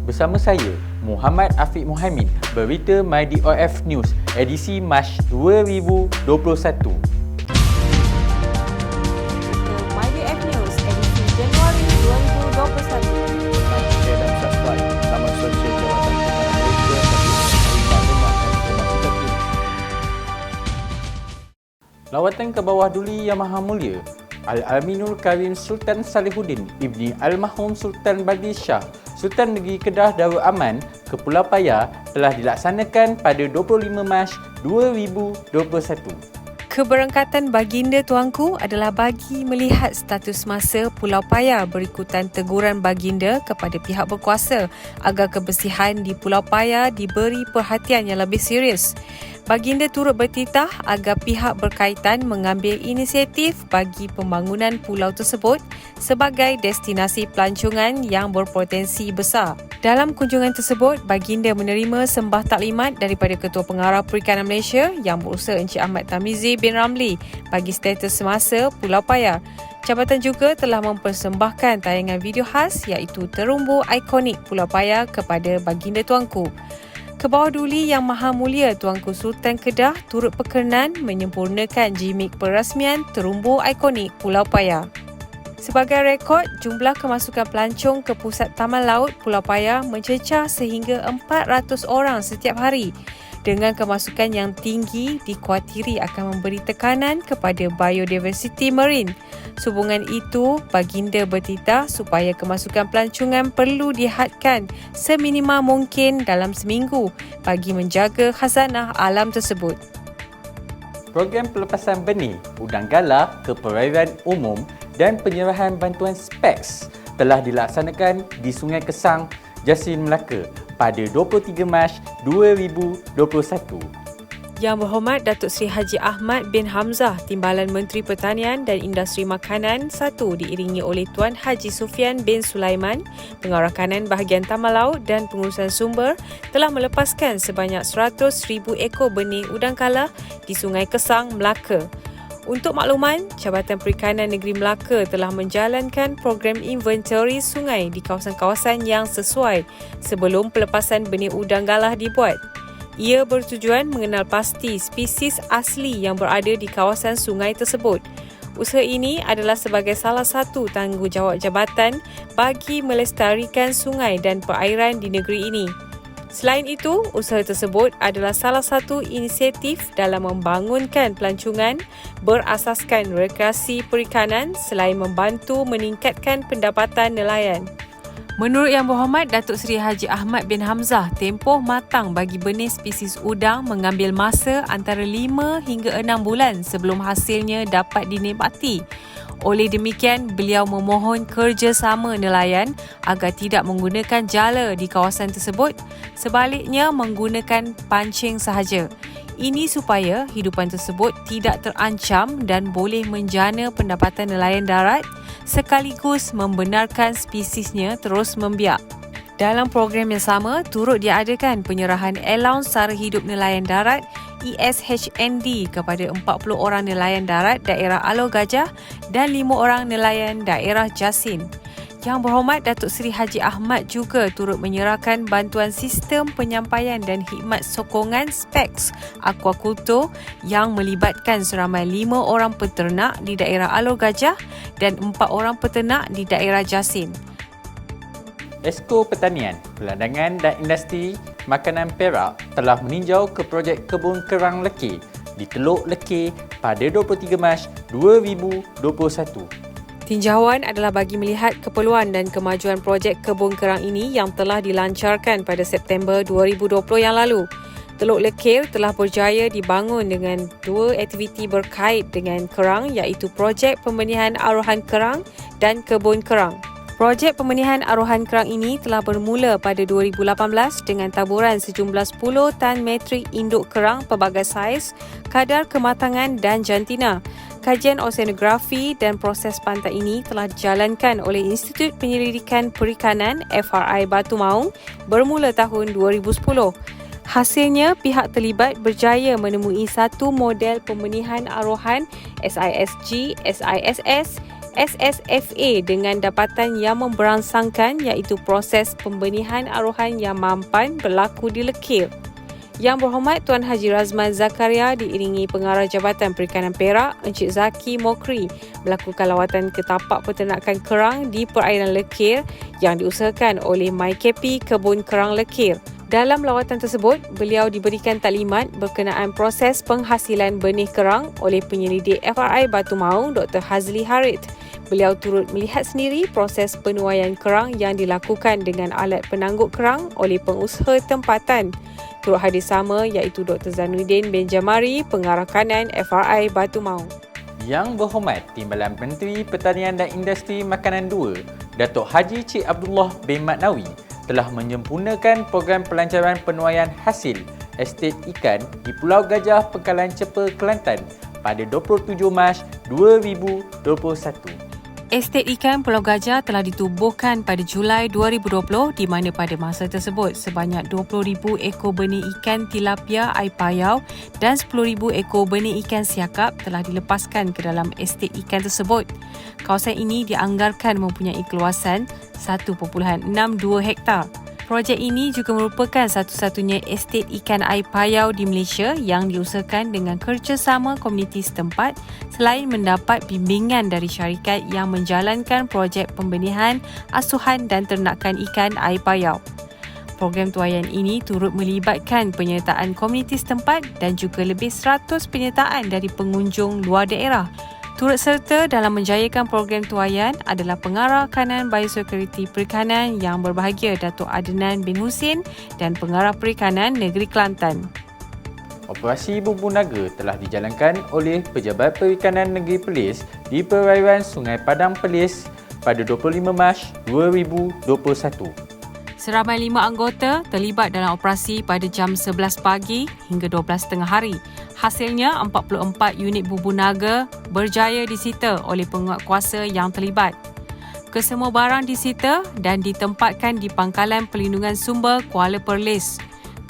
Bersama saya, Muhammad Afiq Muhaimin, berita MyDOF News, edisi Mac 2021. MyDOF News, edisi Januari 2021. Share dan subscribe laman sosial Jabatan Pertahanan Malaysia bagi informasi. Lawatan ke bawah Duli Yang Maha Mulia Al-Aminul Karim Sultan Salihuddin Ibni Almarhum Sultan Baldi Shah Sultan Negeri Kedah Darul Aman ke Pulau Paya telah dilaksanakan pada 25 Mac 2021. Keberangkatan baginda tuanku adalah bagi melihat status masa Pulau Paya berikutan teguran baginda kepada pihak berkuasa agar kebersihan di Pulau Paya diberi perhatian yang lebih serius. Baginda turut bertitah agar pihak berkaitan mengambil inisiatif bagi pembangunan pulau tersebut sebagai destinasi pelancongan yang berpotensi besar. Dalam kunjungan tersebut, baginda menerima sembah taklimat daripada Ketua Pengarah Perikanan Malaysia Yang Berusaha Encik Ahmad Tamizi bin Ramli bagi status semasa Pulau Paya. Jabatan juga telah mempersembahkan tayangan video khas iaitu terumbu ikonik Pulau Paya kepada baginda tuanku. Kebawah Duli Yang Maha Mulia Tuanku Sultan Kedah turut berkenan menyempurnakan jimik perasmian terumbu ikonik Pulau Paya. Sebagai rekod, jumlah kemasukan pelancong ke Pusat Taman Laut Pulau Paya mencecah sehingga 400 orang setiap hari. Dengan kemasukan yang tinggi, dikuatiri akan memberi tekanan kepada biodiversity marine. Sehubungan itu, baginda bertitah supaya kemasukan pelancongan perlu dihadkan seminima mungkin dalam seminggu bagi menjaga khazanah alam tersebut. Program pelepasan benih udang galah ke perairan umum dan penyerahan bantuan SPEX telah dilaksanakan di Sungai Kesang, Jasin Melaka pada 23 Mac 2021. Yang Berhormat Datuk Seri Haji Ahmad bin Hamzah, Timbalan Menteri Pertanian dan Industri Makanan 1 diiringi oleh Tuan Haji Sufian bin Sulaiman, Pengarah Kanan Bahagian Taman Laut dan Pengurusan Sumber telah melepaskan sebanyak 100,000 ekor benih udang galah di Sungai Kesang, Melaka. Untuk makluman, Jabatan Perikanan Negeri Melaka telah menjalankan program inventory sungai di kawasan-kawasan yang sesuai sebelum pelepasan benih udang galah dibuat. Ia bertujuan mengenal pasti spesies asli yang berada di kawasan sungai tersebut. Usaha ini adalah sebagai salah satu tanggungjawab jabatan bagi melestarikan sungai dan perairan di negeri ini. Selain itu, usaha tersebut adalah salah satu inisiatif dalam membangunkan pelancongan berasaskan rekreasi perikanan selain membantu meningkatkan pendapatan nelayan. Menurut Yang Berhormat Datuk Seri Haji Ahmad bin Hamzah, tempoh matang bagi benih spesies udang mengambil masa antara 5 hingga 6 bulan sebelum hasilnya dapat dinikmati. Oleh demikian, beliau memohon kerjasama nelayan agar tidak menggunakan jala di kawasan tersebut, sebaliknya menggunakan pancing sahaja. Ini supaya hidupan tersebut tidak terancam dan boleh menjana pendapatan nelayan darat sekaligus membenarkan spesiesnya terus membiak. Dalam program yang sama, turut diadakan penyerahan allowance sara hidup nelayan darat ESHND kepada 40 orang nelayan darat daerah Alor Gajah dan 5 orang nelayan daerah Jasin. Yang Berhormat Datuk Seri Haji Ahmad juga turut menyerahkan bantuan sistem penyampaian dan khidmat sokongan SPEX aquaculture yang melibatkan seramai 5 orang peternak di daerah Alor Gajah dan 4 orang peternak di daerah Jasin. Esko Pertanian, Pelandangan dan Industri Makanan Perak telah meninjau ke projek kebun kerang leki di Teluk Leki pada 23 Mac 2021. Tinjauan adalah bagi melihat keperluan dan kemajuan projek kebun kerang ini yang telah dilancarkan pada September 2020 yang lalu. Teluk Lekir telah berjaya dibangun dengan 2 aktiviti berkait dengan kerang iaitu projek pembenihan aruhan kerang dan kebun kerang. Projek pembenihan aruhan kerang ini telah bermula pada 2018 dengan taburan sejumlah 10 tan metrik induk kerang pelbagai saiz, kadar kematangan dan jantina. Kajian oseanografi dan proses pantai ini telah dijalankan oleh Institut Penyelidikan Perikanan FRI Batu Maung bermula tahun 2010. Hasilnya, pihak terlibat berjaya menemui satu model pembenihan aruhan SISG, SISS SSFA dengan dapatan yang memberangsangkan iaitu proses pembenihan aruhan yang mampan berlaku di Lekir. Yang Berhormat Tuan Haji Razman Zakaria diiringi Pengarah Jabatan Perikanan Perak Encik Zaki Mokri melakukan lawatan ke tapak peternakan kerang di perairan Lekir yang diusahakan oleh MyKP Kebun Kerang Lekir. Dalam lawatan tersebut, beliau diberikan taklimat berkenaan proses penghasilan benih kerang oleh penyelidik FRI Batu Maung Dr. Hazli Harith. Beliau turut melihat sendiri proses penuaian kerang yang dilakukan dengan alat penangguk kerang oleh pengusaha tempatan. Turut hadir sama iaitu Dr. Zainuddin bin Jamari, Pengarah Kanan FRI Batu Maung. Yang Berhormat Timbalan Menteri Pertanian dan Industri Makanan 2, Datuk Haji Cik Abdullah bin Maknawi telah menyempurnakan program pelancaran penuaian hasil estet ikan di Pulau Gajah, Pengkalan Cepa, Kelantan pada 27 Mac 2021. Estet ikan Pulau Gajah telah ditubuhkan pada Julai 2020 di mana pada masa tersebut sebanyak 20,000 ekor benih ikan tilapia air payau dan 10,000 ekor benih ikan siakap telah dilepaskan ke dalam estet ikan tersebut. Kawasan ini dianggarkan mempunyai keluasan 1.62 hektar. Projek ini juga merupakan satu-satunya estet ikan air payau di Malaysia yang diusahakan dengan kerjasama komuniti setempat selain mendapat bimbingan dari syarikat yang menjalankan projek pembenihan, asuhan dan ternakan ikan air payau. Program tuaian ini turut melibatkan penyertaan komuniti setempat dan juga lebih 100 penyertaan dari pengunjung luar daerah. Turut serta dalam menjayakan program tuaian adalah Pengarah Kanan Biosekuriti Perikanan yang berbahagia Datuk Adnan bin Husin dan Pengarah Perikanan Negeri Kelantan. Operasi Bumbu Naga telah dijalankan oleh Pejabat Perikanan Negeri Perlis di perairan Sungai Padang Perlis pada 25 Mac 2021. Seramai 5 anggota terlibat dalam operasi pada jam 11 pagi hingga 12 tengah hari. Hasilnya, 44 unit bumbu naga berjaya disita oleh penguatkuasa yang terlibat. Kesemua barang disita dan ditempatkan di Pangkalan Perlindungan Sumber Kuala Perlis.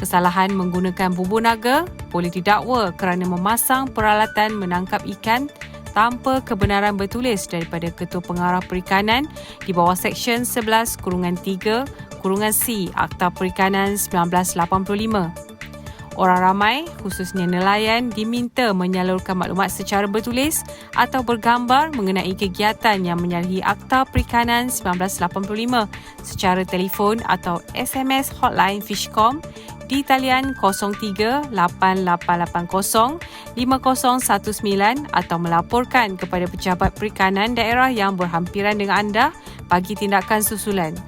Kesalahan menggunakan bumbu naga boleh didakwa kerana memasang peralatan menangkap ikan tanpa kebenaran bertulis daripada Ketua Pengarah Perikanan di bawah Seksyen 11-3-C Akta Perikanan 1985. Orang ramai, khususnya nelayan, diminta menyalurkan maklumat secara bertulis atau bergambar mengenai kegiatan yang menyalahi Akta Perikanan 1985 secara telefon atau SMS hotline Fishcom di talian 03-8880-5019 atau melaporkan kepada Pejabat Perikanan daerah yang berhampiran dengan anda bagi tindakan susulan.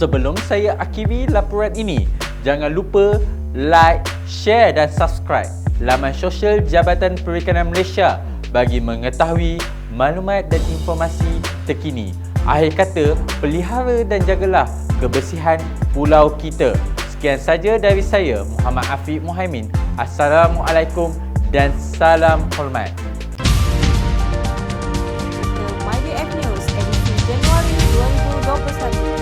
Sebelum saya akhiri laporan ini, jangan lupa like, share dan subscribe laman sosial Jabatan Perikanan Malaysia bagi mengetahui maklumat dan informasi terkini. Akhir kata, pelihara dan jagalah kebersihan pulau kita. Sekian saja dari saya, Muhammad Afiq Muhaimin. Assalamualaikum dan salam hormat. MyDF News edisi Januari 2021.